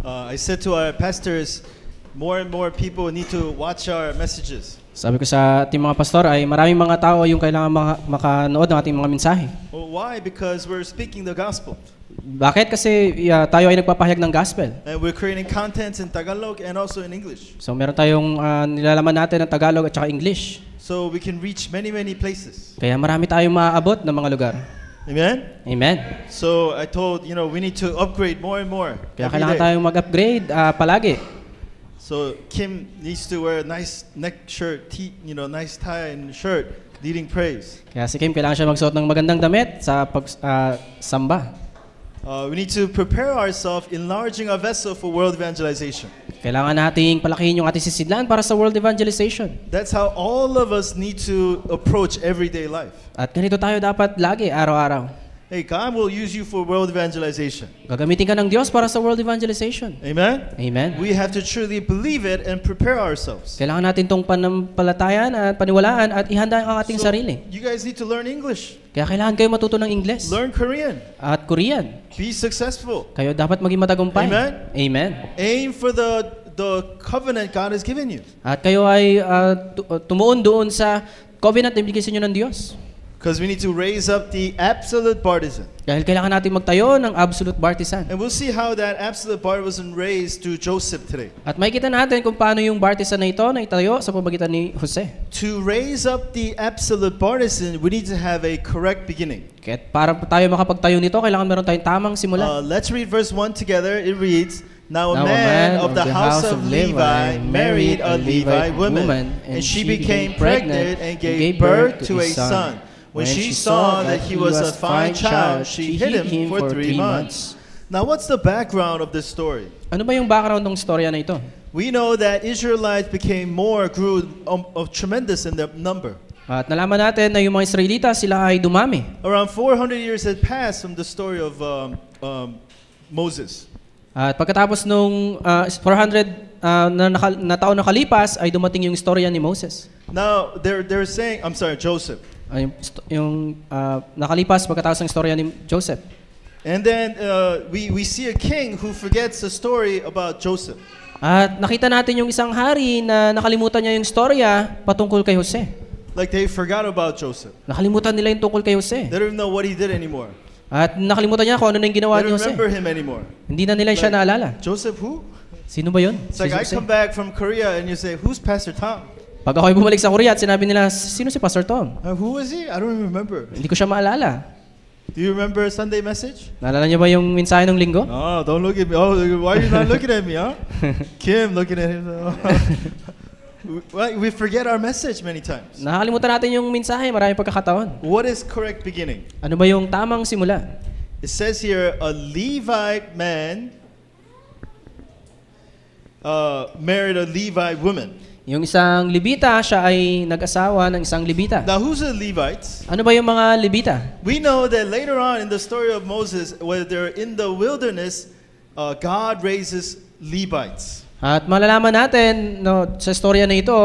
I said to our pastors, more and more people need to watch our messages. Sabi ko sa ating mga pastor ay maraming mga tao yung kailangan makanood ng ating mga mensahe. Well, why? Because we're speaking the gospel. Bakit? Kasi tayo ay nagpapahayag ng gospel. And we're creating contents in Tagalog and also in English. So meron tayong nilalaman natin ng Tagalog at saka English. So we can reach many, many places. Kaya marami tayong maaabot ng mga lugar. Amen? Amen. So I told, we need to upgrade more and more. Kaya every kailangan day. tayong mag-upgrade palagi. So Kim needs to wear a nice neck shirt, nice tie and shirt, leading praise. Kaya si Kim kailangan siya magsuot ng magandang damit sa samba. We need to prepare ourselves, enlarging our vessel for world evangelization. Kailangan nating palakihin yung ating sisidlan para sa world evangelization. That's how all of us need to approach everyday life. At ganito tayo dapat lagi, araw-araw. Hey, God will use you for world evangelization. Gagamitin ka ng Diyos para sa world evangelization. Amen? Amen. We have to truly believe it and prepare ourselves. Kailangan natin itong panampalatayan at paniwalaan at ihanda ang ating sarili. You guys need to learn English. Kaya kailangan kayo matuto ng Ingles Learn Korean. at Korean. Be successful. Kayo dapat maging matagumpay. Amen? Amen. Aim for the covenant God has given you. At kayo ay tumuon doon sa covenant na ibigay sa inyo ng Diyos. Because we need to raise up the absolute partisan. Dahil kailangan natin magtayo ng absolute partisan. And we'll see how that absolute partisan raised to Joseph today. At makikita natin kung paano yung partisan na ito na itayo sa pamamagitan ni Jose. To raise up the absolute partisan, we need to have a correct beginning. Kaya para tayo makapagtayo nito, kailangan meron tayong tamang simula. Let's read verse 1 together. It reads, Now a man of the house of Levi married a Levite woman, and she became pregnant and gave birth to a son. When she saw that he was a fine child, she hid him for 3 months. Now, what's the background of this story? Ano ba yung background ng storya na ito? We know that Israelites grew tremendous in their number. At nalaman natin na yung mga Israelita, sila ay dumami. Around 400 years had passed from the story of Moses. At pagkatapos nung 400 na taon na kalipas, ay dumating yung storya ni Moses. Now, they're saying, Joseph. Yung nakalipas pagkatapos ng storya ni Joseph. And then we see a king who forgets the story about Joseph. At nakita natin yung isang hari na nakalimutan niya yung storya patungkol kay Jose. Like they forgot about Joseph. Nakalimutan nila yung tungkol kay Jose. They don't even know what he did anymore. At nakalimutan niya kung ano na yung ginawa They ni don't Jose. remember him anymore. Hindi na nila siya naalala. Joseph who? Sino ba yun? It's like I come back from Korea and you say, who's Pastor Tom? Pag ako'y bumalik sa Korea at sinabi nila, sino si Pastor Tom? Who is he? I don't even remember. Hindi ko siya maalala. Do you remember Sunday message? Naalala niyo ba yung mensahe ng linggo? Oh, don't look at me. Oh, why are you not looking at me, huh? Kim looking at him. We forget our message many times. Nakakalimutan natin yung mensahe, maraming pagkakataon. What is correct beginning? Ano ba yung tamang simula? It says here, a Levite man married a Levite woman. Yung isang Levita, siya ay nag-asawa ng isang Levita. Now, who's the Levites? Ano ba yung mga Levita? We know that later on in the story of Moses, where they're in the wilderness, God raises Levites. At malalaman natin sa storya na ito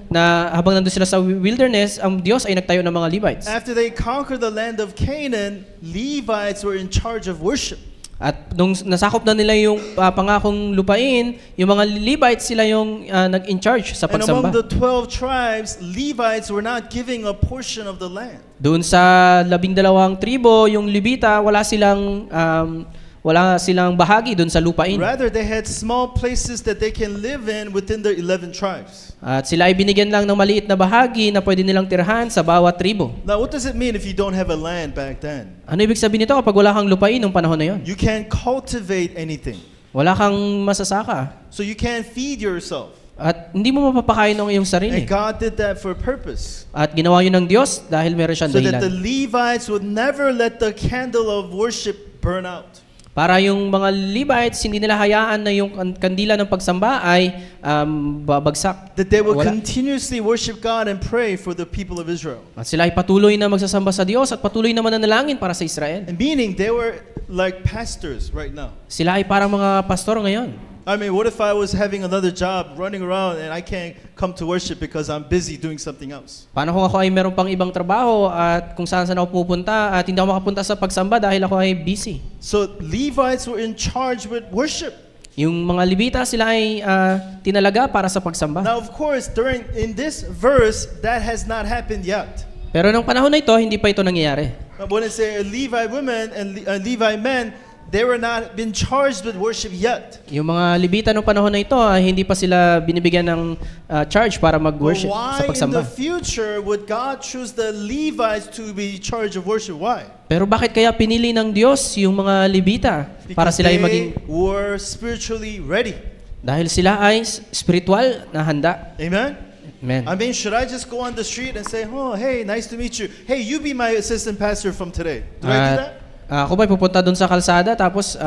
na habang nandun sila sa wilderness, ang Diyos ay nagtayo ng mga Levites. After they conquered the land of Canaan, Levites were in charge of worship. At nung nasakop na nila yung pangakong lupain, yung mga Levites sila yung nag-in-charge sa And pagsamba. among the 12 tribes, Levites were not giving a portion of the land. Doon sa 12 tribo, yung Levita, wala silang bahagi doon sa lupain. Rather, they had small places that they can live in within the 11 tribes. At sila ay binigyan lang ng maliit na bahagi na pwede nilang tirhan sa bawat tribo. Now, what does it mean if you don't have a land back then? Ano ibig sabihin nito kapag wala kang lupain nung panahon na yon? You can't cultivate anything. Wala kang masasaka. So you can't feed yourself. At hindi mo mapapakain ng iyong sarili. And God did that for a purpose. At ginawa yun ng Diyos dahil meron siyang So that the dahilan. Levites would never let the candle of worship burn out. Para yung mga Levites, hindi nila hayaan na yung kandila ng pagsamba ay babagsak. That they would Wala. continuously worship God and pray for the people of Israel. At sila ay patuloy na magsasamba sa Diyos at patuloy na mananalangin para sa Israel. And meaning they were like pastors right now. Sila ay parang mga pastor ngayon. I mean, what if I was having another job running around and I can't come to worship because I'm busy doing something else? Paano kung ako ay meron pang ibang trabaho at kung saan ako pupunta at hindi ako makapunta sa pagsamba dahil ako ay busy? So Levites were in charge with worship. Yung mga Levita, sila ay tinalaga para sa pagsamba. Now, of course, in this verse, that has not happened yet. Pero nung panahon na ito, hindi pa ito nangyayari. When it says Levi women and Levi men, they were not been charged with worship yet. Yung mga Levita nung panahon na ito, hindi pa sila binibigyan ng charge para mag-worship sa pagsamba. Why in the future would God choose the Levites to be charged of worship? Why? Pero bakit kaya pinili ng Diyos yung mga Levita para sila ay maging were spiritually ready. Dahil sila ay spiritual na handa. Amen. Amen. I mean, should I just go on the street and say, "Oh, hey, nice to meet you. Hey, you be my assistant pastor from today." Do I do that? Ako ba'y pupunta doon sa kalsada tapos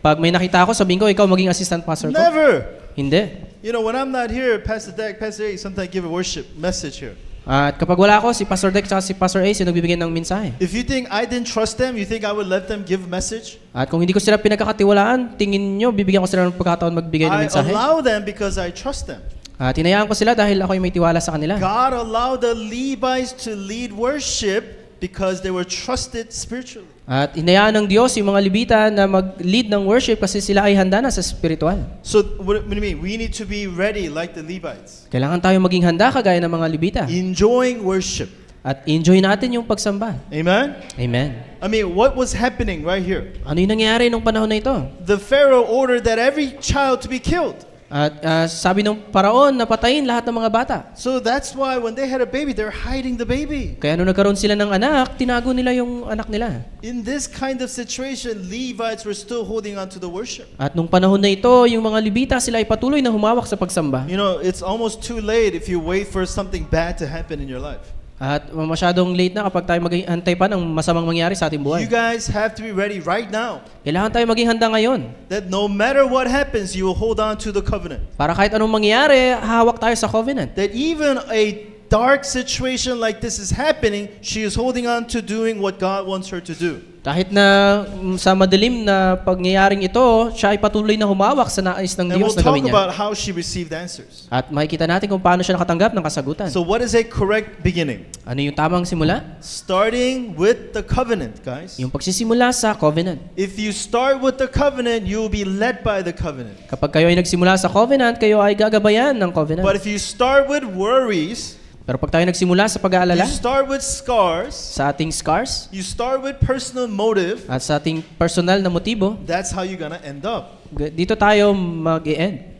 pag may nakita ako, sabihin ko, ikaw maging assistant pastor ko? Never. Hindi. You know, when I'm not here, Pastor Deck, Pastor A, sometimes give a worship message here. At kapag wala ako, si Pastor Deck at si Pastor Ace yung nagbibigay ng mensahe. If you think I didn't trust them, you think I would let them give a message? At kung hindi ko sila pinagkakatiwalaan, tingin nyo, bibigyan ko sila ng pagkataon magbigay ng mensahe? I allow them because I trust them. Tinayaan ko sila dahil ako yung may tiwala sa kanila. God allowed the Levites to lead worship because they were trusted spiritually. At inayaan ng Diyos yung mga Levita na mag-lead ng worship kasi sila ay handa na sa spiritual. So what do you mean? We need to be ready like the Levites. Kailangan tayo maging handa kagaya ng mga Levita. Enjoying worship. At enjoy natin yung pagsamba. Amen? Amen. I mean, what was happening right here? Ano yung nangyayari nung panahon na ito? The Pharaoh ordered that every child to be killed. At sabi ng paraon na patayin lahat ng mga bata. So that's why when they had a baby, they're hiding the baby. Kaya nung nagkaroon sila ng anak, tinago nila yung anak nila. In this kind of situation, Levites were still holding on to the worship. At nung panahon na ito, yung mga Levita, sila ay patuloy na humawak sa pagsamba. You know, it's almost too late if you wait for something bad to happen in your life. At masyadong late na kapag tayo mag-antay pa ng masamang mangyari sa ating buhay. You guys have to be ready right now. Kailangan tayo maging handa ngayon. That no matter what happens, you will hold on to the covenant. Para kahit anong mangyari, hawak tayo sa covenant. That even a dark situation like this is happening, she is holding on to doing what God wants her to do. Kahit na sa madilim na pagyayaring ito, siya ay patuloy na humawak sa nais ng And Diyos we'll na talk gawin niya. about how she received answers. At makikita natin kung paano siya nakatanggap ng kasagutan. So what is a correct beginning? Ano yung tamang simula? Starting with the covenant, guys. Yung pagsisimula sa covenant. If you start with the covenant, you will be led by the covenant. Kapag kayo ay nagsimula sa covenant, kayo ay gagabayan ng covenant. But if you start with worries, Pero pag tayo nagsimula sa pag-aalala, you start with scars, sa ating scars, you start with personal motive, at sa ating personal na motibo, that's how you're gonna end up. dito tayo mag-e-end.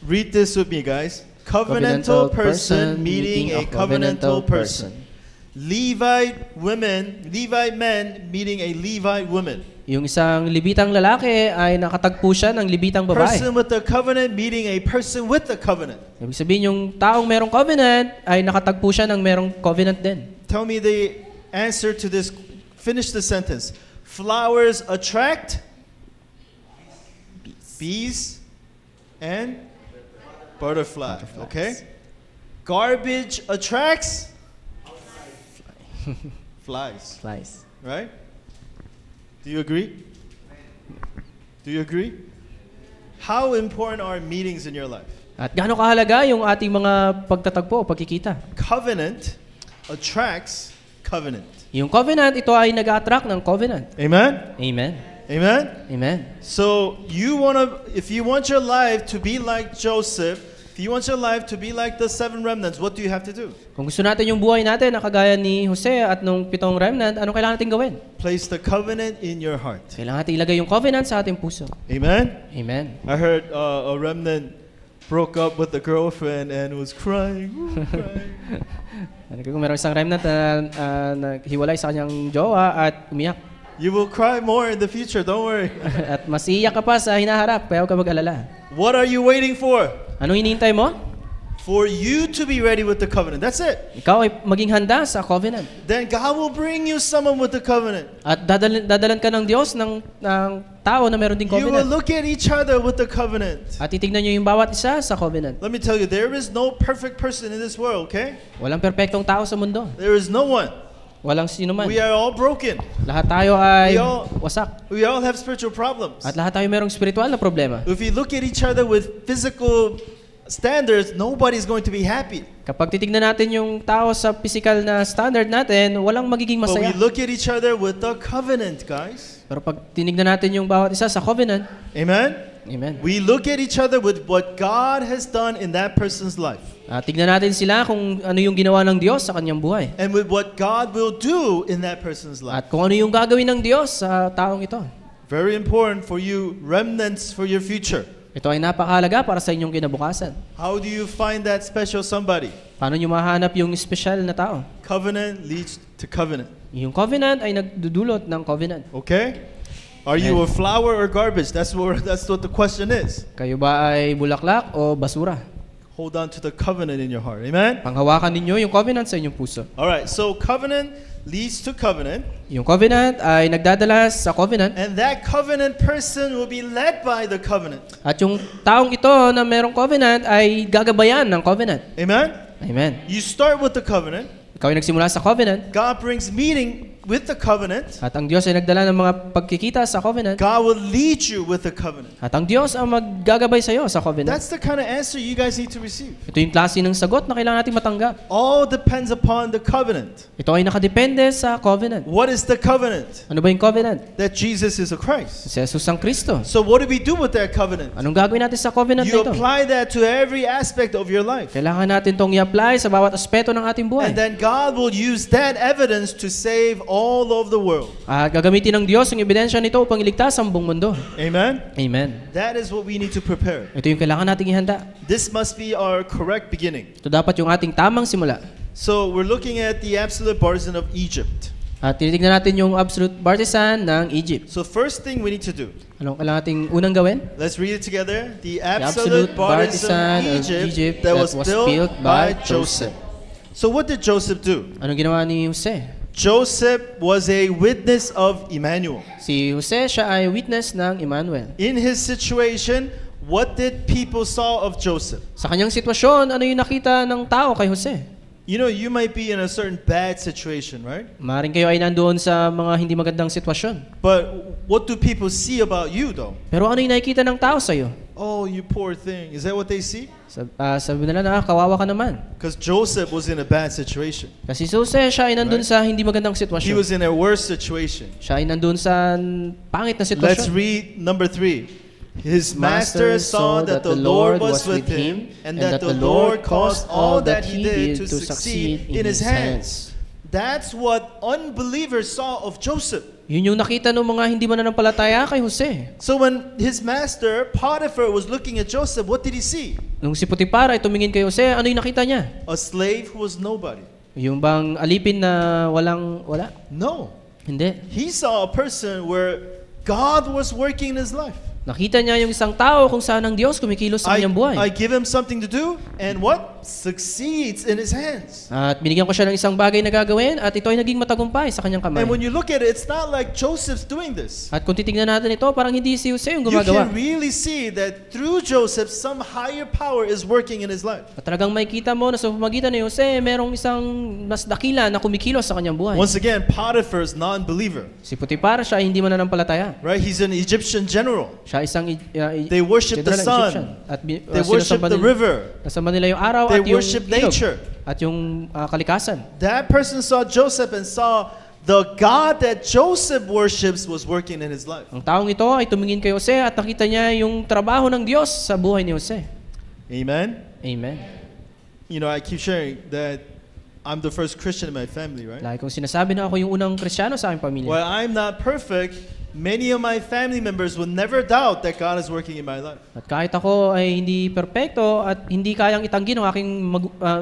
Read this with me, guys. Covenantal person meeting a covenantal person. Levite men meeting a Levite woman. Yung isang Levitang lalaki ay nakatagpo siya ng Levitang babae. Person with the covenant meeting a person with the covenant. Ibig sabihin yung taong merong covenant ay nakatagpo siya ng merong covenant din. Tell me the answer to this. Finish the sentence. Flowers attract bees and butterflies. Okay? Garbage attracts flies. Flies. Right? Do you agree? Do you agree? How important are meetings in your life? At gaano kahalaga yung ating mga pagtatagpo, pagkikita? Covenant attracts covenant. Yung covenant, ito ay nag-attract ng covenant. Amen? Amen. Amen? Amen. So if you want your life to be like Joseph, if you want your life to be like the 7 remnants, what do you have to do? Kung gusto natin yung buhay natin na kagaya ni Jose at nung 7 remnant, anong kailangan natin gawin? Place the covenant in your heart. Kailangan natin ilagay yung covenant sa ating puso. Amen? Amen. I heard a remnant broke up with a girlfriend and was crying. Kung meron isang remnant na hiwalay sa kanyang jowa at umiyak. You will cry more in the future, don't worry. At mas iiyak ka pa sa hinaharap, kaya huwag ka mag-alala. What are you waiting for? Anong hinihintay mo? For you to be ready with the covenant. That's it. Ikaw ay maging handa sa covenant. Then God will bring you someone with the covenant. At dadalan ka ng Diyos ng tao na meron ding You will covenant. look at each other with the covenant. At titignan nyo yung bawat isa sa covenant. Let me tell you, there is no perfect person in this world, okay? Walang perpektong tao sa mundo. There is no one. Walang sino man. We are all broken. Lahat tayo ay We all- wasak. We all have spiritual problems. At lahat tayo merong spiritual na problema. If you look at each other with physical standards, nobody's going to be happy. Kapag titignan natin yung tao sa physical na standard natin, walang magiging But masaya. we look at each other with the covenant, guys. Pero pag tinignan natin yung bawat isa sa covenant, Amen? amen. We look at each other with what God has done in that person's life. Tignan natin sila kung ano yung ginawa ng Diyos sa kanyang buhay. And with what God will do in that person's life. At kung ano yung gagawin ng Diyos sa taong ito. Very important for you, remnants for your future. Ito ay napakahalaga para sa inyong kinabukasan. How do you find that special somebody? Paano nyo mahanap yung special na tao? Covenant leads to covenant. Yung covenant ay nagdudulot ng covenant. Okay? Are you a flower or garbage? That's what the question is. Kayo ba ay bulaklak o basura? Hold on to the covenant in your heart. Amen? Panghawakan ninyo yung covenant sa inyong puso. All right, so covenant leads to covenant. Yung covenant ay nagdadala sa covenant. And that covenant person will be led by the covenant. At yung taong ito na merong covenant ay gagabayan ng covenant. Amen? Amen. You start with the covenant. Ikaw ay nagsimula sa covenant. God brings meeting with the covenant. At ang Diyos ay nagdala ng mga pagkikita sa covenant. God will lead you with the covenant. At ang Diyos ang maggagabay sa iyo sa covenant. That's the kind of answer you guys need to receive. Ito yung klase ng sagot na kailangan natin matanggap. All depends upon the covenant. Ito ay nakadepende sa covenant. What is the covenant? Ano ba yung covenant? That Jesus is a Christ. Si Jesus ang Kristo. So what do we do with that covenant? Anong gagawin natin sa covenant You na ito? apply that to every aspect of your life. Kailangan natin itong i-apply sa bawat aspeto ng ating buhay. And then God will use that evidence to save all of the world. At gagamitin ng Diyos ang ebidensya nito upang iligtas ang buong mundo. Amen? Amen. That is what we need to prepare. Ito yung kailangan nating ihanda. This must be our correct beginning. Ito dapat yung ating tamang simula. So we're looking at the absolute partisan of Egypt. At tinitignan natin yung absolute partisan ng Egypt. So first thing we need to do, Anong kailangan nating unang gawin? let's read it together. The absolute absolute partisan of Egypt that was built by Joseph. So what did Joseph do? Anong ginawa ni Jose? Joseph was a witness of Emmanuel. Si Jose, siya ay witness ng Emmanuel. In his situation, what did people saw of Joseph? Sa kanyang sitwasyon, ano yung nakita ng tao kay Jose? You know, you might be in a certain bad situation, right? Maaaring kayo ay nandoon sa mga hindi magandang sitwasyon. But what do people see about you, though? Pero ano yung nakikita ng tao sa iyo? Oh, you poor thing. Is that what they see? Sabi nila na kawawa ka naman. Because Joseph was in a bad situation. Kasi si Jose, siya ay nandun sa hindi magandang He sitwasyon. was in a worse situation. Siya ay nandun sa pangit na Let's sitwasyon. read number 3. His master saw that the Lord was with him, and that the Lord caused all that he did to succeed in his hands. That's what unbelievers saw of Joseph. Yun yung nakita ng mga hindi mananampalataya kay Jose. So when his master, Potiphar, was looking at Joseph, what did he see? Nung si Potiphar ay tumingin kay Jose, ano yung nakita niya? A slave who was nobody. Yung bang alipin na wala? No. Hindi. He saw a person where God was working in his life. Nakita niya yung isang tao kung saan ang Diyos kumikilos sa kanyang buhay. I give him something to do, and what? Succeeds in his hands. At binigyan ko siya ng isang bagay na gagawin at ito ay naging matagumpay sa kanyang kamay. And when you look at it, it's not like Joseph's doing this. At kung titingnan natin ito, parang hindi si Jose yung You gumagawa. can really see that through Joseph, some higher power is working in his life. At talagang makikita mo na sa pamagitan ni Jose, merong isang mas dakila na kumikilos sa kanyang buhay. Once again, Potiphar's non-believer. Si Potiphar, siya ay hindi mananampalataya. Right? He's an Egyptian general. Siya isang They worship the general sun. Egyptian. At They worship the river. Kasama nila yung araw They at yung worship ilog nature. at yung kalikasan. That person saw Joseph and saw the God that Joseph worships was working in his life. Ang taong ito ay tumingin kay Jose at nakita niya yung trabaho ng Diyos sa buhay ni Jose. Amen? Amen. You know, I keep sharing that I'm the first Christian in my family, right? Lagi kong sinasabi na ako yung unang Kristiyano sa aking pamilya. While I'm not perfect, many of my family members will never doubt that God is working in my life. At kahit ako ay hindi perpekto at hindi kayang itanggi ng aking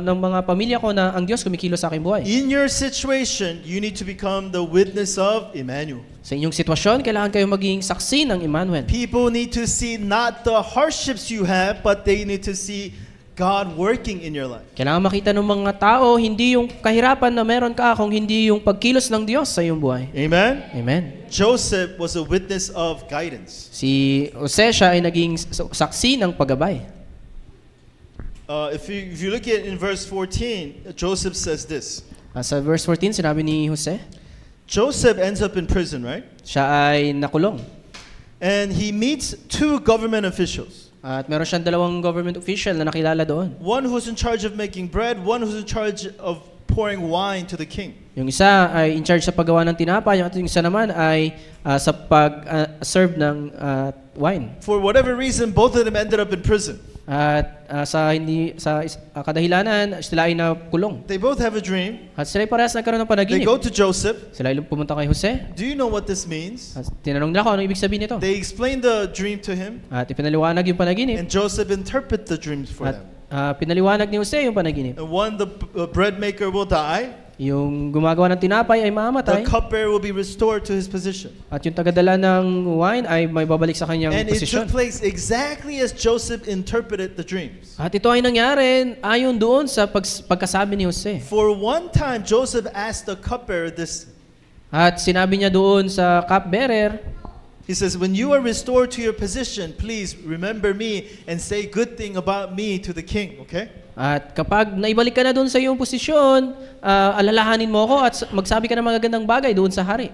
ng mga pamilya ko na ang Diyos kumikilos sa aking buhay. In your situation, you need to become the witness of Emmanuel. Sa inyong sitwasyon, kailangan kayo maging saksi ng Emmanuel. People need to see not the hardships you have, but they need to see God working in your life. Kailangan makita ng mga tao, hindi yung kahirapan na meron ka, kung hindi yung pagkilos ng Diyos sa iyong buhay. Amen? Amen. Joseph was a witness of guidance. Si Jose, siya ay naging saksi ng paggabay. If you look at in verse 14, Joseph says this. Sa verse 14, sinabi ni Jose, Joseph ends up in prison, right? siya ay nakulong. And he meets two government officials. At meron siyang dalawang government official na nakilala doon. One who's in charge of making bread, one who's in charge of pouring wine to the king. Yung isa ay in charge sa paggawa ng tinapay, yung isa naman ay sa pag-serve ng wine. For whatever reason, both of them ended up in prison. At sa kadahilanan, sila ay nakulong. They both have a dream. At sila ay parehas nagkaroon ng They panaginip. go to Joseph. Sila ay pumunta kay Jose. Do you know what this means? At tinanong nila kung anong ibig sabihin nito. They explain the dream to him, At ipinaliwanag yung panaginip. and Joseph interpret the dreams for At them. pinaliwanag ni Jose yung panaginip. And one, the bread maker will die. Yung gumagawa ng tinapay ay The mamamatay. cupbearer will be restored to his position. At yung tagadala ng wine ay may babalik sa kanyang And it posisyon. took place exactly as Joseph interpreted the dreams. At ito ay nangyari ayon doon sa pagkasabi ni Jose. For one time, Joseph asked the cupbearer this. At sinabi niya doon sa cupbearer, He says, when you are restored to your position, please remember me and say good thing about me to the king, okay? at kapag naibalik ka na doon sa iyong posisyon, alalahanin mo ako at magsabi ka ng magagandang bagay doon sa hari.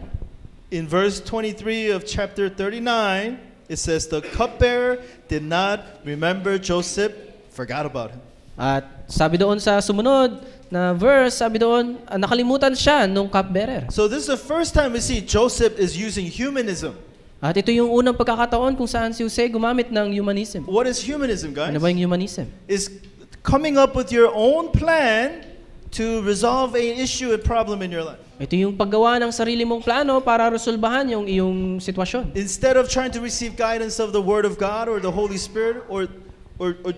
In verse 23 of chapter 39, it says, the cupbearer did not remember Joseph, forgot about him. At sabi doon sa sumunod na verse, sabi doon, nakalimutan siya nung cupbearer. So this is the first time we see Joseph is using humanism. At ito yung unang pagkakataon kung saan si Jose gumamit ng humanism. What is humanism, guys? Ano ba yung humanism? Is coming up with your own plan to resolve a issue, a problem in your life. Ito yung paggawa ng sarili mong plano para resolbahan yung iyong sitwasyon. Instead of trying to receive guidance of the Word of God or the Holy Spirit or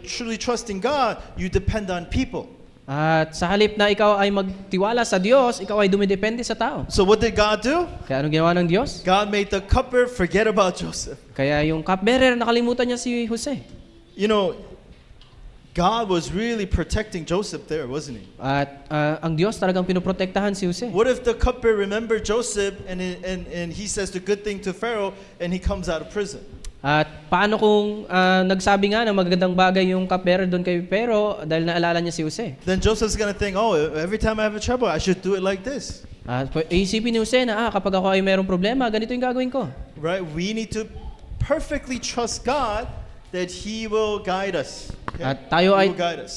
truly trusting God, you depend on people. At sa halip na ikaw ay magtiwala sa Diyos, ikaw ay dumidepende sa tao. So what did God do? Kaya anong ginawa ng Diyos? God made the cupbearer forget about Joseph. Kaya yung cupbearer, nakalimutan niya si Jose. You know, God was really protecting Joseph there, wasn't he? At ang Diyos talagang pinoprotektahan si Jose. What if the cupbearer remembered Joseph and he says the good thing to Pharaoh and he comes out of prison? At paano kung nagsabi nga ng magagandang bagay yung cupbearer doon kay Pero dahil naalala niya si Jose? Then Joseph's gonna think, oh, every time I have a trouble, I should do it like this. At isipin ni Jose na kapag ako ay mayroong problema, ganito yung gagawin ko. Right? We need to perfectly trust God that He will guide us. Okay? At tayo He ay will guide us.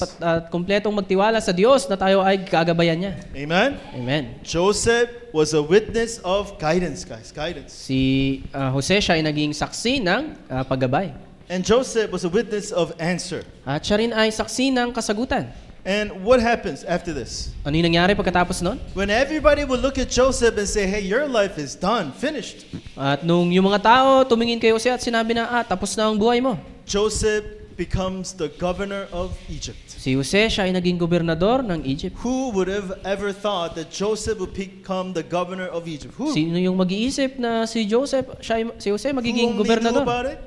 kumpletong magtiwala sa Diyos na tayo ay gagabayan niya. Amen? Amen. Joseph was a witness of guidance, guys. Guidance. Si Jose siya ay naging saksi ng paggabay. And Joseph was a witness of answer. At siya rin ay saksi ng kasagutan. And what happens after this? Ano yung nangyari pagkatapos nun? When everybody would look at Joseph and say, hey, your life is done, finished. At nung yung mga tao tumingin kay Jose at sinabi na, tapos na ang buhay mo. Joseph becomes the governor of Egypt. Si Jose siya ay naging gobernador ng Egypt. Who would have ever thought that Joseph would become the governor of Egypt? Who? Sino yung mag-iisip na si si Jose magiging Who only knew gobernador? about it?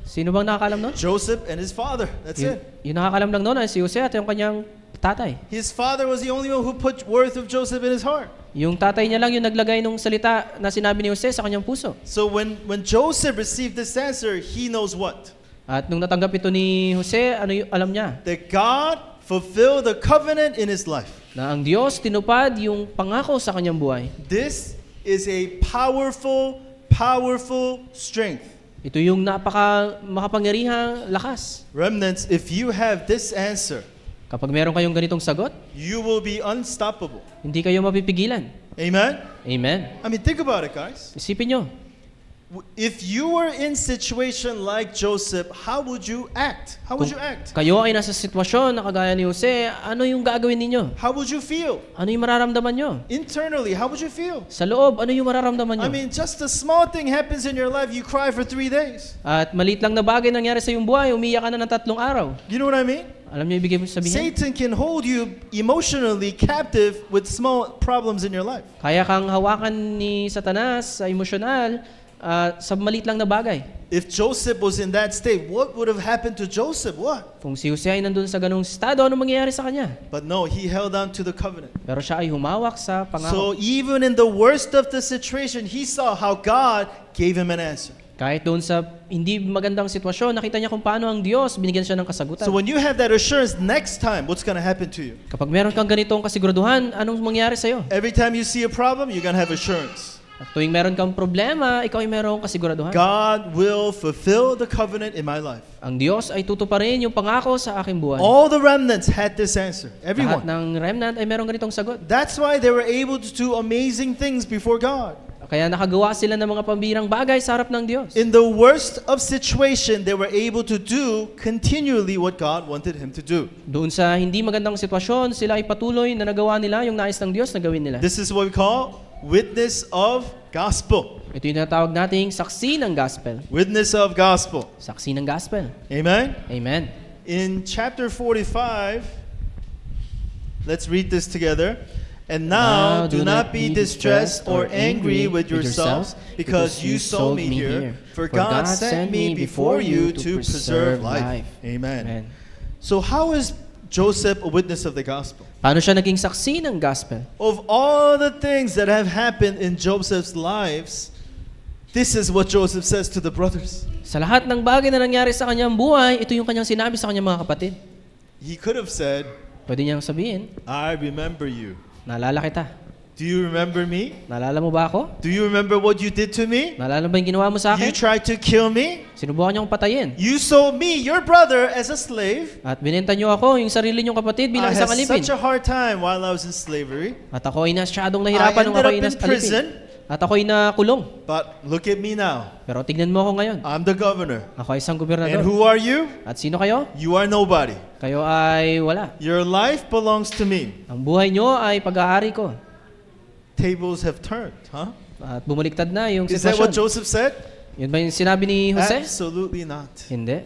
Sino bang nakakalam nun? Joseph and his father. That's it. Yung nakakalam lang nun ay si Jose at yung kanyang tatay. His father was the only one who put worth of Joseph in his heart. Yung tatay niya lang yung naglagay ng salita na sinabi ni Jose sa kanyang puso. So when Joseph received this answer, he knows what? At nung natanggap ito ni Jose, ano yung alam niya? That God fulfilled the covenant in his life. Na ang Diyos tinupad yung pangako sa kanyang buhay. This is a powerful strength. Ito yung makapangyarihang lakas. Remnants, if you have this answer, Kapag meron kayong ganitong sagot, you will be unstoppable. hindi kayo mapipigilan. Amen? Amen. I mean, think about it, guys. Isipin nyo, If you were in situation like Joseph, how would you act? How would you act? kayo ay nasa sitwasyon na kagaya ni Jose, ano yung gagawin ninyo? How would you feel? Ano yung mararamdaman nyo? Internally, how would you feel? Sa loob, ano yung mararamdaman nyo? I mean, just a small thing happens in your life, you cry for 3 days. At maliit lang na bagay nangyari sa iyong buhay, umiyak ka na ng 3 araw. You know what I mean? Alam niyo ibig sabihin? Satan can hold you emotionally captive with small problems in your life. Kaya kang hawakan ni Satanas sa emosyonal sa maliit lang na bagay. If Joseph was in that state, what would have happened to Joseph? What? Kung si Jose ay nandun sa ganung estado, ano mangyayari sa kanya? But no, he held on to the covenant. Pero siya ay humawak sa So pangako. even in the worst of the situation, he saw how God gave him an answer. Kahit doon sa hindi magandang sitwasyon, nakita niya kung paano ang Diyos binigyan siya ng kasagutan. So when you have that assurance, next time, what's going to happen to you? Kapag meron kang ganitong kasiguraduhan, anong mangyayari sa'yo? Every time you see a problem, you're going to have assurance. At tuwing meron kang problema, ikaw ay merong kasiguraduhan. God will fulfill the covenant in my life. Ang Diyos ay tutuparin yung pangako sa aking buhay. All the remnants had this answer. Lahat Everyone. ng remnant ay merong ganitong sagot. That's why they were able to do amazing things before God. Kaya nakagawa sila ng mga pambirang bagay sa harap ng Diyos. In the worst of situation, they were able to do continually what God wanted him to do. Doon sa hindi magandang sitwasyon, sila ay patuloy na nagawa nila yung nais ng Diyos na gawin nila. This is what we call witness of gospel. Ito yung tinatawag nating saksi ng gospel. Witness of gospel. Saksi ng gospel. Amen? Amen. In chapter 45, let's read this together. And now do not be distressed or angry with yourselves because you sold me here. For God sent me before you to preserve life. Amen. So how is Joseph a witness of the gospel? Paano siya naging saksi ng gospel? Of all the things that have happened in Joseph's lives, this is what Joseph says to the brothers. Sa lahat ng bagay na nangyari sa kanyang buhay, ito yung kanyang sinabi sa kanyang mga kapatid. He could have said, Pwede niyang sabihin, I remember you. naalala kita. Do you remember me? Naalala mo ba ako? Do you remember what you did to me? Naalala mo ba yung ginawa mo sa You akin? tried to kill me. Sinubukan niyo akong patayin. You sold me, your brother, as a slave. At binenta niyo ako, yung sarili niyong kapatid, I bilang had isang alipin. such a hard time while I was in slavery. At ako ay masyadong I nahirapan nung ended ako up ay in alipin. prison. At ako ay nakulong. But look at me now. Pero tignan mo ako ngayon. I'm the governor. Ako ay isang And gobernador. who are you? At sino kayo? You are nobody. Kayo ay wala. Your life belongs to me. Ang buhay niyo ay pag-aari ko. Tables have turned, huh? At bumaliktad na yung Is that what sitwasyon. Joseph said? Yun ba yung sinabi ni Jose? Absolutely not. Hindi.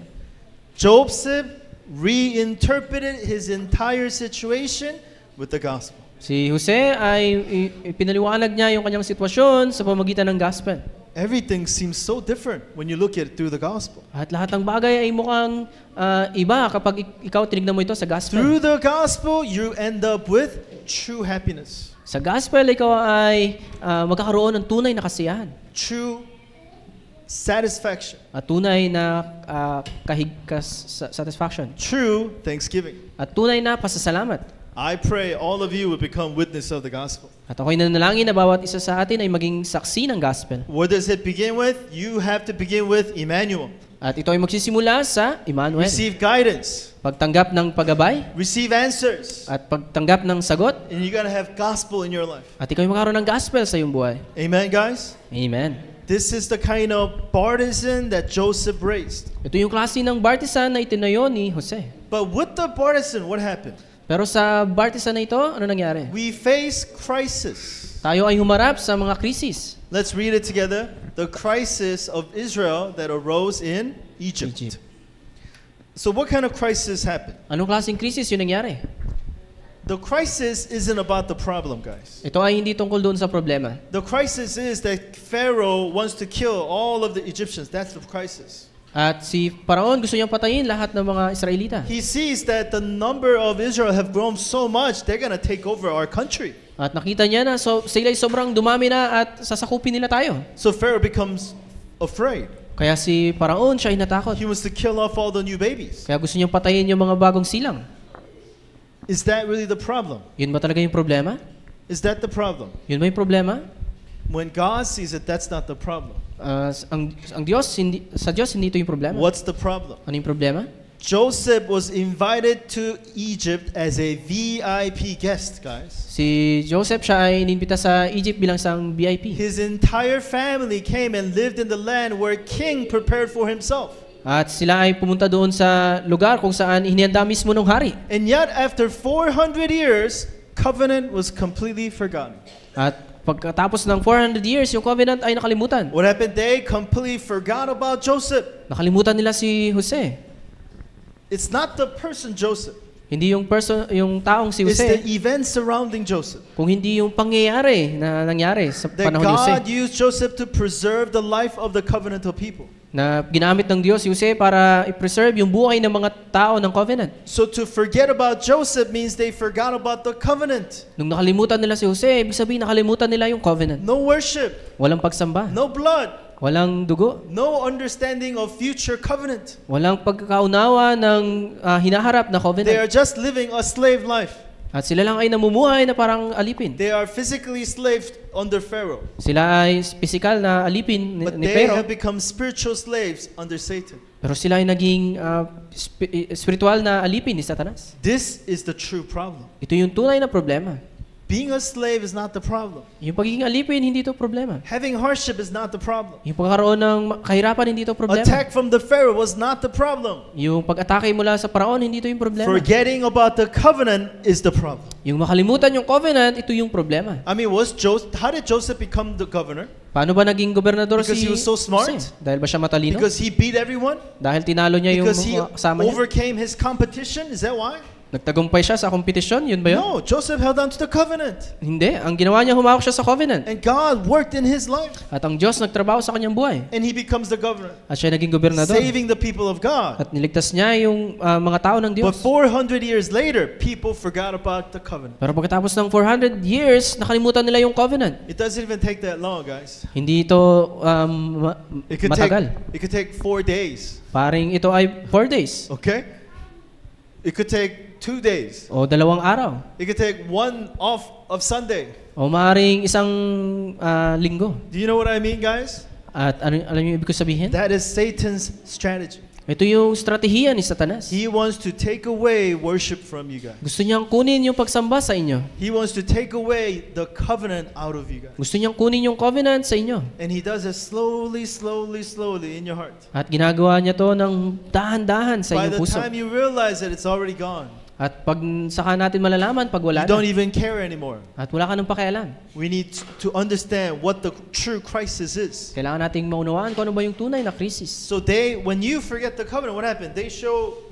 Joseph reinterpreted his entire situation with the gospel. Si Jose ay pinaliwanag niya yung kanyang sitwasyon sa pamagitan ng gospel. Everything seems so different when you look at it through the gospel. At lahat ng bagay ay mukhang iba kapag ikaw tinignan mo ito sa gospel. Through the gospel, you end up with true happiness, Sa gospel, ikaw ay magkakaroon ng tunay na kasiyahan. true satisfaction, At tunay na satisfaction. true thanksgiving. At tunay na pasasalamat. I pray all of you will become witness of the gospel. At ako'y nanalangin na bawat isa sa atin ay maging saksi ng gospel. What does it begin with? You have to begin with Emmanuel. At ito ay magsisimula sa Emmanuel. Receive guidance, Pagtanggap ng paggabay receive answers, at pagtanggap ng sagot. and you're going to have gospel in your life. At ikaw ay magkaroon ng gospel sa iyong buhay. Amen, guys? Amen. This is the kind of partisan that Joseph raised. Ito yung klase ng bartisan na itinayo ni Jose. But with the partisan, what happened? Pero sa bartisan na ito, ano nangyari? We face crisis. Tayo ay humarap sa mga krisis. Let's read it together. The crisis of Israel that arose in Egypt. So what kind of crisis happened? Anong klaseng krisis yung nangyari? The crisis isn't about the problem, guys. Ito ay hindi tungkol doon sa problema. The crisis is that Pharaoh wants to kill all of the Egyptians. That's the crisis. At si Paraon gusto niyang patayin lahat ng mga Israelita. He sees that the number of Israel have grown so much, they're going to take over our country. At nakita niya na sila ay sobrang dumami na at sasakupin nila tayo. So Pharaoh becomes afraid. Kaya si Paraon siya ay natakot. He wants to kill off all the new babies. Kaya gusto niyang patayin yung mga bagong silang. Is that really the problem? Yun ba talaga yung problema? Is that the problem? Yun ba yung problema? When God sees it, that's not the problem. Ang Diyos, sa Diyos hindi ito yung problema. What's the problem? Ano yung problema? Joseph was invited to Egypt as a VIP guest, guys. Si Joseph siya ay inimbita sa Egypt bilang isang VIP. His entire family came and lived in the land where king prepared for himself. At sila ay pumunta doon sa lugar kung saan hinihanda mismo ng hari. And yet, after 400 years, covenant was completely forgotten. At pagkatapos ng 400 years, yung covenant ay nakalimutan. What happened? They completely forgot about Joseph. Nakalimutan nila si Jose. It's not the person Joseph. Hindi yung taong si It's the Jose. events surrounding Joseph. Kung hindi yung pangyayari na nangyari sa That panahon ni Jose. God used Joseph to preserve the life of the covenantal people. Na ginamit ng Diyos si Jose para i-preserve yung buhay ng mga tao ng covenant. So to forget about Joseph means they forgot about the covenant. Nung nakalimutan nila si Jose, ibig sabihin nakalimutan nila yung covenant. No worship, Walang pagsamba. no blood, Walang dugo. no understanding of future covenant. Walang pagkakaunawa ng hinaharap na They covenant. are just living a slave life. At sila lang ay namumuhay na parang alipin. They are physically slaves under Pharaoh. Sila ay physical na alipin But ni they Pharaoh. have become spiritual slaves under Satan. Pero sila ay naging spiritual na alipin ni Satanas. This is the true problem. Ito yung tunay na problema. Being a slave is not the problem. Yung pagiging alipin, hindi ito problema. Having hardship is not the problem. Yung pagkakaroon ng kahirapan, hindi ito problema. Attack from the Pharaoh was not the problem. Yung pag-atake mula sa paraon, hindi ito yung problema. Forgetting about the covenant is the problem. Yung makalimutan yung covenant, ito yung problema. I mean, how did Joseph become the governor? Paano ba naging gobernador Because si he was so smart? Jose? Dahil ba siya matalino? Because he beat everyone? Dahil tinalo niya yung Because he mga kasama niya? overcame his competition? Is that why? Nagtagumpay siya sa kompetisyon? Yun ba yun? No, Joseph held on to the covenant. Hindi. Ang ginawa niya, humawak siya sa covenant. And God worked in his life. At ang Diyos nagtrabaho sa kanyang buhay. And he becomes the governor. At siya naging gobernador. Saving the people of God. At niligtas niya yung mga tao ng Diyos. But 400 years later, people forgot about the covenant. Pero pagkatapos ng 400 years, nakalimutan nila yung covenant. It doesn't even take that long, guys. Hindi ito matagal. It could take 4 days. Paring ito ay 4 days. Okay? It could take 2 days. O 2 araw. It could take 1 off of Sunday. O maaaring isang linggo. Do you know what I mean, guys? At alam niyo ibig ko sabihin? That is Satan's strategy. Ito yung strategiya ni Satanas. He wants to take away worship from you guys. Gusto niyang kunin yung pagsamba sa inyo. He wants to take away the covenant out of you guys. Gusto niyang kunin yung covenant sa inyo. And he does it slowly, slowly, slowly in your heart. At ginagawa niya to ng dahan-dahan sa By inyong the puso. time you realize that it's already gone, At pag saka natin malalaman pag wala you don't na. even care anymore. At wala ka ng pakialam. We need to understand what the true crisis is. Kailangan nating maunawaan kung ano ba yung tunay na krisis. So when you forget the covenant, what happened? They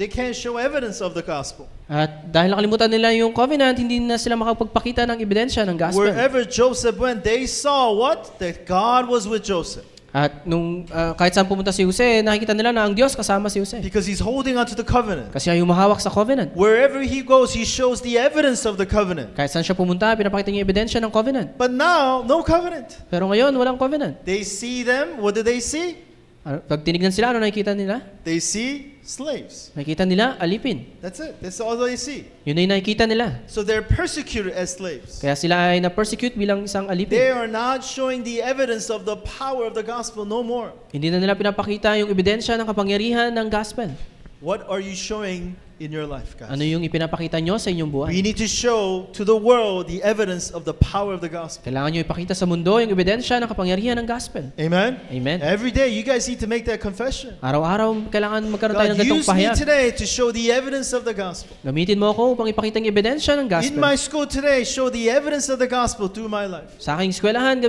can't show evidence of the gospel. At dahil nakalimutan nila yung covenant, hindi na sila makapagpakita ng ebidensya ng gospel. Wherever Joseph went, they saw what? That God was with Joseph. At nung kahit saan pumunta si Jose, nakikita nila na ang Diyos kasama si Jose. Because he's holding on to the covenant. Kasi ay humahawak sa covenant. Wherever he goes, he shows the evidence of the covenant. Kahit saan siya pumunta, pinapakita niya yung ebidensya ng covenant. But now, no covenant. Pero ngayon, walang covenant. They see them. What do they see? Pag tinignan sila, ano nakikita nila? They see slaves. Nakikita nila, alipin. That's it. That's all they see. Yun ay nakikita nila. So they're persecuted as slaves. Kaya sila ay na-persecute bilang isang alipin. They are not showing the evidence of the power of the gospel no more. Hindi na nila pinapakita yung ebidensya ng kapangyarihan ng gospel. What are you showing in your life, guys? Ano yung ipinapakita nyo sa inyong buhay? We need to show to the world the evidence of the power of the gospel. Kailangan nyo ipakita sa mundo yung ebidensya ng kapangyarihan ng gospel. Amen? Amen. Every day, you guys need to make that confession. Araw-araw, kailangan magkaroon tayo God, ng ganitong use me pahayag. today to show the evidence of the gospel. Gamitin mo ako upang ipakita ang ebidensya ng In gospel. my school today, show the evidence of the gospel through my life. Sa aking eskwelahan,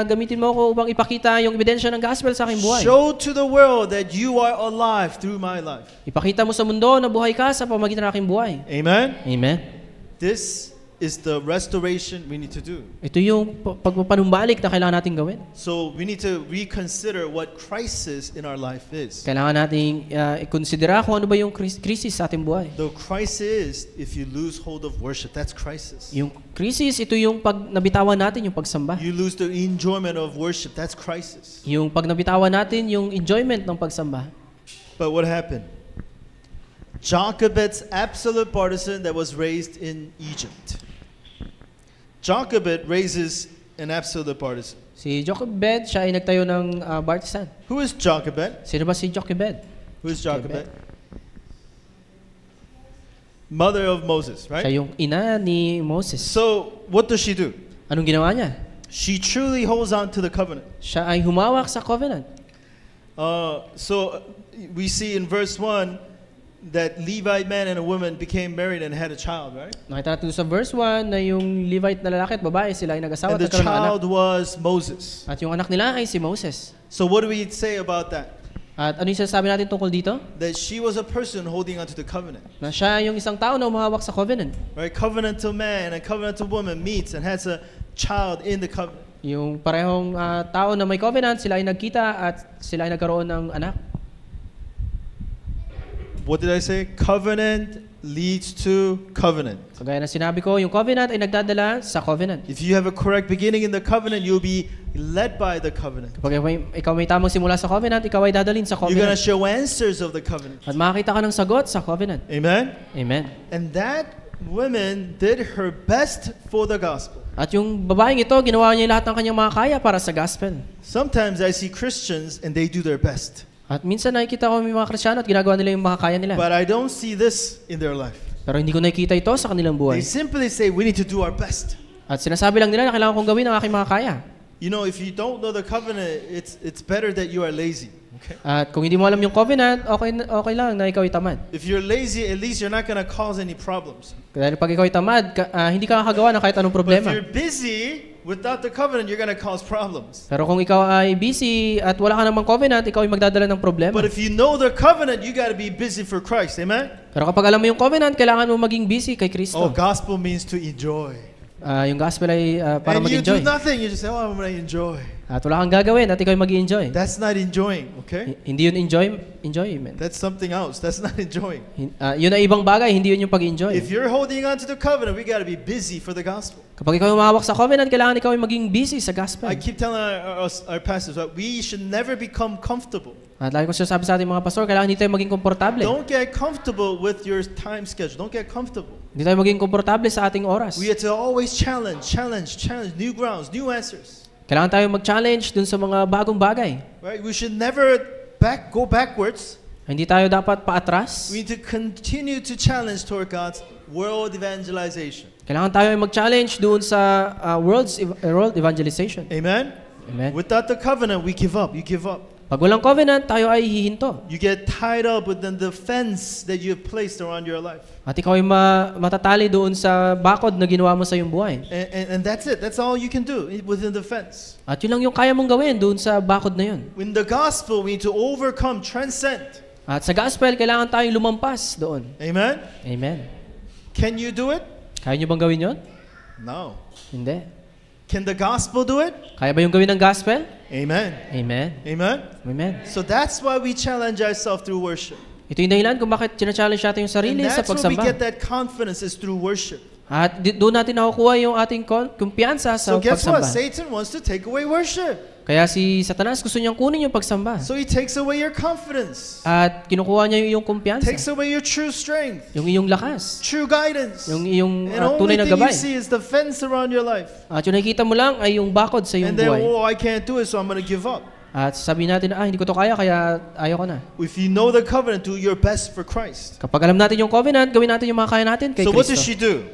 gamitin mo ako upang ipakita yung ebidensya ng gospel sa aking buhay. Show to the world that you are alive through my life. Ipakita mo sa mundo na buhay ka sa pamamagitan ng aking buhay. Amen? Amen. This is the restoration we need to do. Ito yung pagpapanumbalik na kailangan nating gawin. So we need to reconsider what crisis in our life is. Kailangan nating i-considera kung ano ba yung krisis sa ating buhay. The crisis is if you lose hold of worship. That's crisis. Yung krisis, ito yung pag nabitawan natin yung pagsamba. You lose the enjoyment of worship. That's crisis. Yung pag nabitawan natin yung enjoyment ng pagsamba. But what happened? Jochebed's absolute partisan that was raised in Egypt. Jochebed raises an absolute partisan. Si Jochebed, siya ay nagtayo ng partisan. Who is Jochebed? Sino ba si Jochebed? Who is Jochebed? Mother of Moses, right? Siya yung ina ni Moses. So, what does she do? Anong ginawa niya? She truly holds on to the covenant. Siya ay humawak sa covenant. So, we see in verse 1 that Levite man and a woman became married and had a child, right? Nakita natin sa verse 1 na yung Levite na lalaki at babae, sila ay nag-asawa And at the nagkaroon ng anak. child was Moses. At yung anak nila ay si Moses. So what do we say about that? At ano yung sasabi natin tungkol dito? That she was a person holding onto the covenant. Na siya yung isang tao na umahawak sa covenant. Right? Covenantal man and covenantal woman meets and has a child in the covenant. Yung parehong tao na may covenant, sila ay nagkita at sila ay nagkaroon ng anak. What did I say? Covenant leads to covenant. Kagaya na sinabi ko, yung covenant ay nagdadala sa covenant. If you have a correct beginning in the covenant, you'll be led by the covenant. Kapag ikaw may tamang simula sa covenant, ikaw ay dadalhin sa You're going to covenant. show answers of the covenant. At makakita ka ng sagot sa covenant. Amen? Amen. And that woman did her best for the gospel. At yung babaeng ito, ginawa niya lahat ng kanyang makakaya para sa gospel. Sometimes I see Christians and they do their best. At minsan nakikita ko may mga Kristiyano at ginagawa nila yung makakaya nila. But I don't see this in their life. Pero hindi ko nakikita ito sa kanilang They buhay. simply say, we need to do our best. At sinasabi lang nila na kailangan kong gawin ang aking makakaya. You know, if you don't know the covenant, it's better that you are lazy. Okay? At kung hindi mo alam yung covenant, okay lang na ikaw ay tamad. If you're lazy, at least you're not going to cause any problems. Dahil pag ikaw ay tamad, hindi ka makakagawa ng kahit anong But if problema. you're busy without the covenant, you're going to cause problems. Pero kung ikaw ay busy at wala ka namang covenant, ikaw ay magdadala ng problema. But if you know the covenant, you got to be busy for Christ. Amen? Pero kapag alam mo yung covenant, kailangan mo maging busy kay Oh, Kristo. gospel means to enjoy. Yung gospel ay para And you do mag-enjoy. nothing, you just say, oh, I'm going to enjoy. At wala kang gagawin at ikaw ay mag-enjoy. That's not enjoying, okay? Hindi yun enjoyment. That's something else. That's not enjoying. Yun ay ibang bagay, hindi yun yung pag-enjoy. If you're holding on to the covenant, we got to be busy for the gospel. Kapag ikaw ay umahawak sa covenant, kailangan ikaw ay maging busy sa gospel. I keep telling our pastors that we should never become comfortable. At lagi ko sinasabi sa ating mga pastor, kailangan hindi tayo maging komportable. Don't get comfortable with your time schedule. Don't get comfortable. Hindi tayo maging komportable sa ating oras. We have to always challenge new grounds, new answers. Kailangan tayo mag-challenge dun sa mga bagong bagay. Right? We should never go backwards. Hindi tayo dapat paatras. We need to continue to challenge toward God's world evangelization. Kailangan tayo ay mag-challenge doon sa world evangelization. Amen? Amen. Without the covenant, we give up. You give up. Pag walang covenant, tayo ay hihinto. You get tied up within the fence that you have placed around your life. At ikaw ay matatali doon sa bakod na ginawa mo sa iyong buhay. And that's it. That's all you can do within the fence. At yun lang yung kaya mong gawin doon sa bakod na yun. In the gospel, we need to overcome, transcend. At sa gospel, kailangan tayong lumampas doon. Amen? Amen. Can you do it? Kaya nyo bang gawin yun? No. Hindi. Can the gospel do it? Kaya ba yung gawin ng gospel? Amen. Amen. Amen? Amen. So that's why we challenge ourselves through worship. Ito yung dahilan kung bakit challenge natin yung sarili And sa that's where we pagsamba. get that confidence is through worship. At doon natin nakukuha yung ating kumpiyansa sa So guess what? pagsamba. Satan wants to take away worship. Kaya si Satanas gusto niyang kunin yung pagsamba. So he takes away your confidence. At kinukuha niya yung iyong kumpiyansa. Takes away your true strength. Yung iyong lakas. True guidance. Yung iyong And tunay only na thing you gabay. see is the fence around your life. At yung nakikita mo lang ay yung bakod sa iyong And then, buhay. oh, I can't do it, so I'm going to give up. At sabihin natin, hindi ko to kaya, kaya ayaw ko na. If you know the covenant, do your best for Christ. Kapag alam natin yung covenant, gawin natin yung makakaya natin kay So what does Kristo. she do?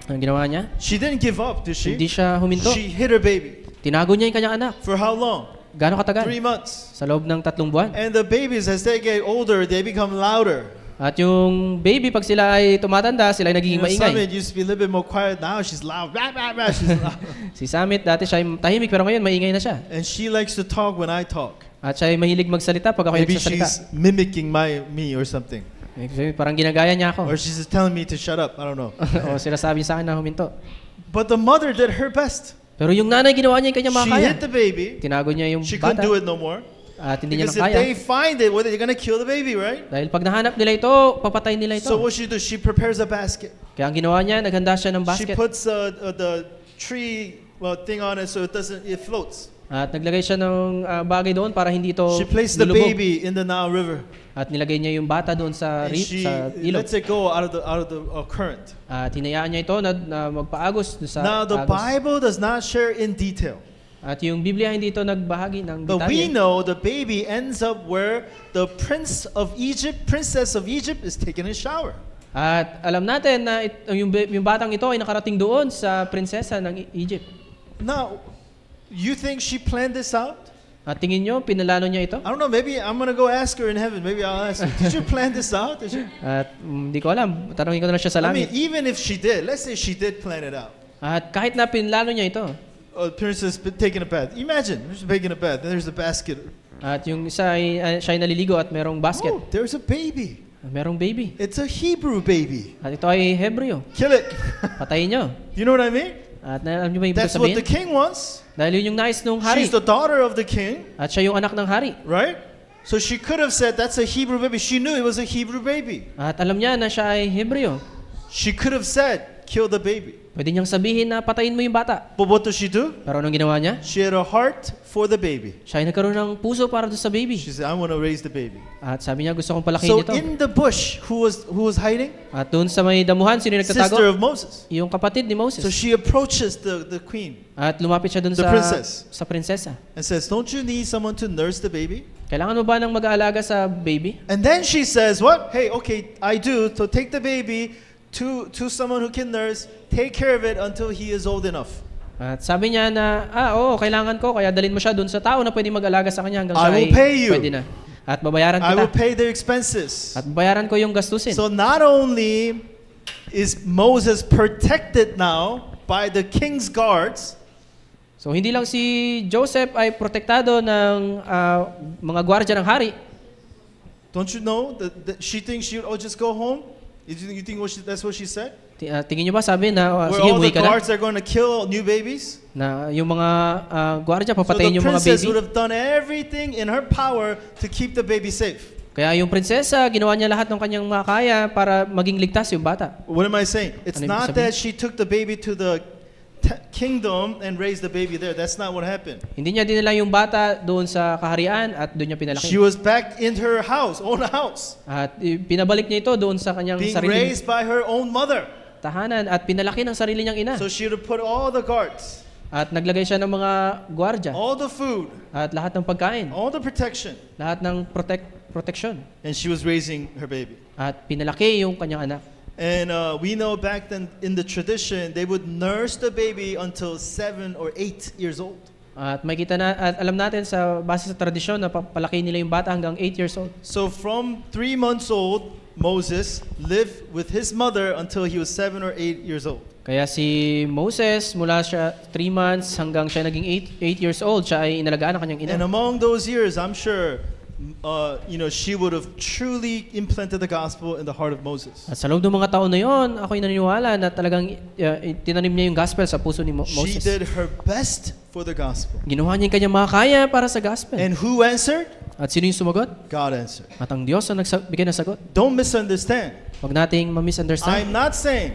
Ang ginawa niya? She didn't give up, did she? Hindi siya huminto. She hid her baby. Tinago niya yung kanyang anak. For how long? Gaano katagal? 3 months. Sa loob ng 3 buwan. And the babies, as they get older, they become louder. At yung baby, pag sila ay tumatanda, sila ay nagiging Summit maingay. used to be a little bit more quiet. Now she's loud. Rah, rah, rah, she's loud. Si Summit, dati siya ay tahimik, pero ngayon maingay na siya. And she likes to talk when I talk. At siya ay mahilig magsalita pag ako ay Maybe nagsasalita. she's mimicking me or something. Parang ginagaya niya ako. Or she's just telling me to shut up. I don't know. O sinasabi sa akin na huminto. But the mother did her best. Pero yung nanay, ginawa niya yung kanyang She makakaya. hit the baby. Tinago niya yung She couldn't bata. do it no more. At hindi niya Because na if kaya. they find it, they're going to kill the baby, right? Dahil pag nahanap nila ito, papatay nila ito. So what she do? She prepares a basket. Kaya ang ginawa niya, naghanda siya ng She basket. puts the tree thing on it so it floats. At naglagay siya ng bagay doon para hindi ito She placed the lulubog. baby in the Nile River. At nilagay niya yung bata doon sa And she sa ilog. lets it go out of the current. At hinayaan niya ito na magpaagos doon sa Now the agos. Bible does not share in detail. At yung Biblia hindi ito nagbahagi ng But we detalye. know the baby ends up where the princess of Egypt is taking a shower. At alam natin na yung batang ito ay nakarating doon sa prinsesa ng Egypt. Now, you think she planned this out? At tingin nyo, pinalano niya ito? I don't know, maybe I'm going to go ask her in heaven. Maybe I'll ask her, did you plan this out? Did you? At hindi ko alam. Tanongin ko na lang siya sa I mean, langit. even if she did, let's say she did plan it out. At kahit na pinlano niya ito. Princess taking a bath. Imagine, she's taking a bath. Then there's the basket. At yung isa ay siya ay naliligo at merong basket. Oh, there's a baby. Merong baby. It's a Hebrew baby. At ito ay Hebreo. Kill it. Patayin nyo. You know what I mean? At alam nyo ba yung ibig That's what sabihin? the king wants. Dahil yun yung nais ng hari. She's the daughter of the king, At siya yung anak ng hari. right? So she could have said, that's a Hebrew baby. She knew it was a Hebrew baby. At alam niya na siya ay Hebreo. She could have said, kill the baby. Pwede niyang sabihin na patayin mo yung bata. But what does she do? Pero anong ginawa niya? She had a heart for the baby. Siya ay nagkaroon ng puso para doon sa baby. She said, I want to raise the baby. At sabi niya, gusto kong palakihin So ito. in the bush, who was hiding? At doon sa may damuhan, sino yung nagtatago? Sister of Moses. Yung kapatid ni Moses. So she approaches the queen At lumapit siya doon The princess. sa prinsesa. and says, don't you need someone to nurse the baby? Kailangan mo ba ng mag-aalaga sa baby? And then she says, what? Hey, okay, I do. So take the baby to someone who can nurse, take care of it until he is old enough. At sabi niya na, oo, kailangan ko, kaya dalhin mo siya doon sa tao na pwede mag-alaga sa kanya hanggang I siya will ay pay you. pwede na. At babayaran I will kita. pay their expenses. At babayaran ko yung gastusin. So not only is Moses protected now by the king's guards, So hindi lang si Joseph ay protektado ng mga gwardiya ng hari. don't you know that she thinks she would just go home? You think that's what she said? Tingin niyo ba sabi na Where sige, all umuwi the ka na? guards are going to kill new babies? Na yung mga gwardiya So papatayin the yung mga princess baby. would have done everything in her power to keep the baby safe. Kaya yung prinsesa, ginawa niya lahat ng kanyang makaya para maging ligtas yung bata. What am I saying? It's Ano ibig not sabihin? that she took the baby to the kingdom and raised the baby there. That's not what happened. Hindi niya dinala yung bata doon sa kaharian at doon niya pinalaki. She was back in her house, own house, At pinabalik niya ito doon sa kanyang being sariling raised by her own mother. tahanan at pinalaki ng sarili niyang ina. So she would have put all the guards, At naglagay siya ng mga gwardiya all the food, at lahat ng pagkain, all the protection, lahat ng protection. and she was raising her baby. At pinalaki yung kanyang anak. And we know back then in the tradition, they would nurse the baby until 7 or 8 years old. At makita na at alam natin sa base sa tradisyon na palaki nila yung bata hanggang 8 years old. So from 3 months old, Moses lived with his mother until he was 7 or 8 years old. Kaya si Moses, mula siya 3 months hanggang siya naging 8 years old, siya ay inalagaan ng kanyang ina. And among those years, I'm sure, she would have truly implanted the gospel in the heart of Moses. At sa loob ng mga taon na yon, ako'y naniniwala na talagang tinanim niya yung gospel sa puso ni She Moses. did her best for the gospel. Ginawa niya yung kanyang makakaya para sa gospel. And who answered? At sino yung sumagot? God answered. At ang Diyos ang nagbigay ng sagot. Don't misunderstand. Huwag nating ma-misunderstand. I'm not saying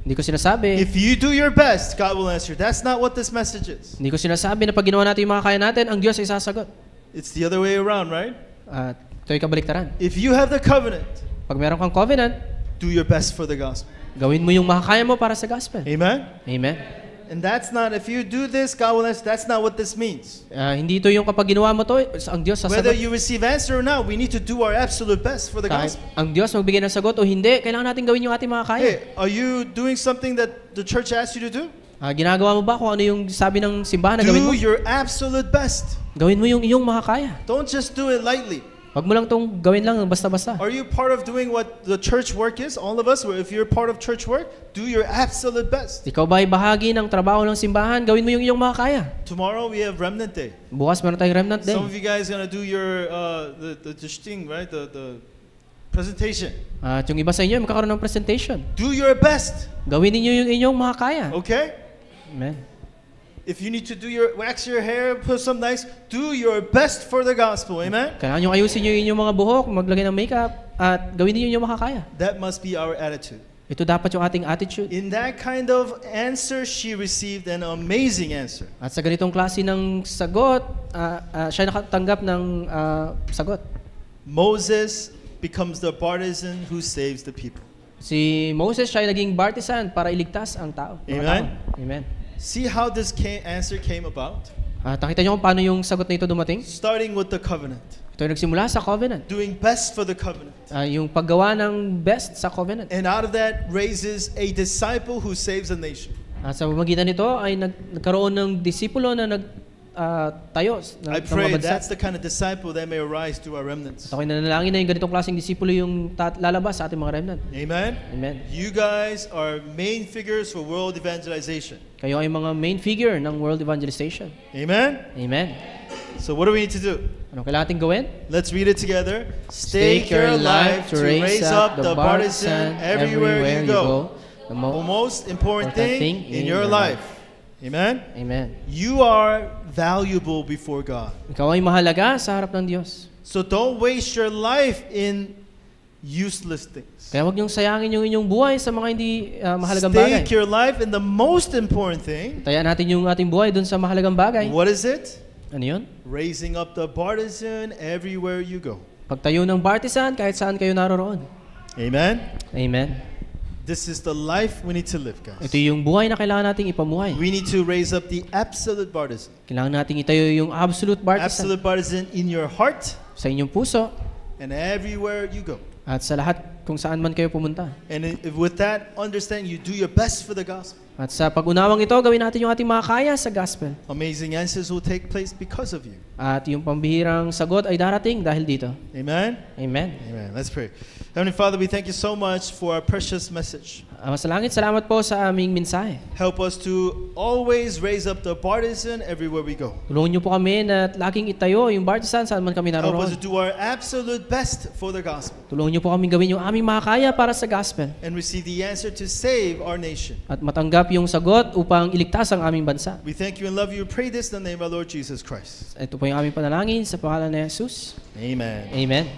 Hindi ko sinasabi, if you do your best, God will answer. That's not what this message is. hindi ko sinasabi na pag ginawa natin yung makakaya natin, ang Diyos ay sasagot. It's the other way around, right? At ito'y kabaliktaran. If you have the covenant, Pag meron kang covenant, do your best for the gospel. gawin mo yung makakaya mo para sa gospel. Amen? Amen. And that's not, if you do this, God will answer. That's not what this means. Hindi ito yung kapag ginawa mo to, ang Diyos Whether sasagot. you receive answer or not, we need to do our absolute best for the Kahit gospel. ang Diyos magbigay ng sagot o hindi, kailangan natin gawin yung ating makakaya. Hey, are you doing something that the church asked you to do? Ginagawa mo ba kung ano yung sabi ng simbahan na gawin mo? Do your absolute best. Gawin mo yung iyong makakaya. Don't just do it lightly. Wag mo lang tong gawin lang basta-basta. Are you part of doing what the church work is? All of us, if you're part of church work, do your absolute best. Ikaw ba ay bahagi ng trabaho ng simbahan? Gawin mo yung iyong makakaya. Tomorrow we have Remnant Day. Bukas meron tayong remnant day. Some of you guys are gonna do your the thing, right? The presentation. At yung iba sa inyo, magkakaroon ng presentation. Do your best. Gawin niyo yung inyong makakaya. Okay? Amen. If you need to wax your hair, put some nice, do your best for the gospel. Amen? Kailangan nyo ayusin nyo yung inyong mga buhok, maglagay ng makeup, at gawin niyo yung makakaya. That must be our attitude. Ito dapat yung ating attitude. In that kind of answer, she received an amazing answer. At sa ganitong klase ng sagot, siya nakatanggap ng sagot. Moses becomes the partisan who saves the people. Si Moses, siya ay naging partisan para iligtas ang tao. Mga Amen? tao. Amen. See how this answer came about? Nakita niyo kung paano yung sagot na ito dumating? Starting with the covenant. Ito ay nagsimula sa covenant. Doing best for the covenant. Yung paggawa ng best sa covenant. And out of that raises a disciple who saves a nation. Sa pamamagitan nito ay nagkaroon ng disipulo na tayo I ng pray mga bansa. that's the kind of disciple that may arise through our remnants. At ako'y nanalangin na yung ganitong klaseng disipulo yung lalabas sa ating mga remnant. Amen? Amen. You guys are main figures for world evangelization. Kayo ay mga main figure ng world evangelization. Amen? Amen. So what do we need to do? Ano kailangan natin gawin? Let's read it together. Stake your life to raise up the partisan everywhere you go. The most important thing in your life. Amen? Amen. You are valuable before God. Ikaw ay mahalaga sa harap ng Diyos. So don't waste your life in useless things. Kaya huwag niyong sayangin yung inyong buhay sa mga hindi mahalagang bagay. Stake your life in the most important thing. Tayaan natin yung ating buhay dun sa mahalagang bagay. What is it? Ano yun? Raising up the partisan everywhere you go. Pagtayo ng partisan kahit saan kayo naroroon. Amen? Amen. This is the life we need to live, guys. Ito yung buhay na kailangan nating ipamuhay. We need to raise up the absolute partisan. Kailangan nating itayo yung absolute partisan Absolute partisan in your heart sa inyong puso and everywhere you go. at sa lahat kung saan man kayo pumunta. And with that understanding, you do your best for the gospel. At sa pag-unawang ito, gawin natin yung ating makakaya sa gospel. Amazing answers will take place because of you. At yung pambihirang sagot ay darating dahil dito. Amen? Amen. Amen. Let's pray. Heavenly Father, we thank you so much for our precious message. Ama sa langit, salamat po sa aming mensahe. Help us to always raise up the partisan everywhere we go. Tulungan niyo po kami na laging itayo yung partisan saan man kami Help us naroroon. to do our absolute best for the gospel Tulungan niyo po kami gawin yung aming makakaya para sa gospel. and receive the answer to save our nation. At matanggap yung sagot upang iligtas ang aming bansa. We thank you and love you. Pray this in the name of our Lord Jesus Christ. Ito po yung aming panalangin sa pangalan ni Jesus. Amen. Amen.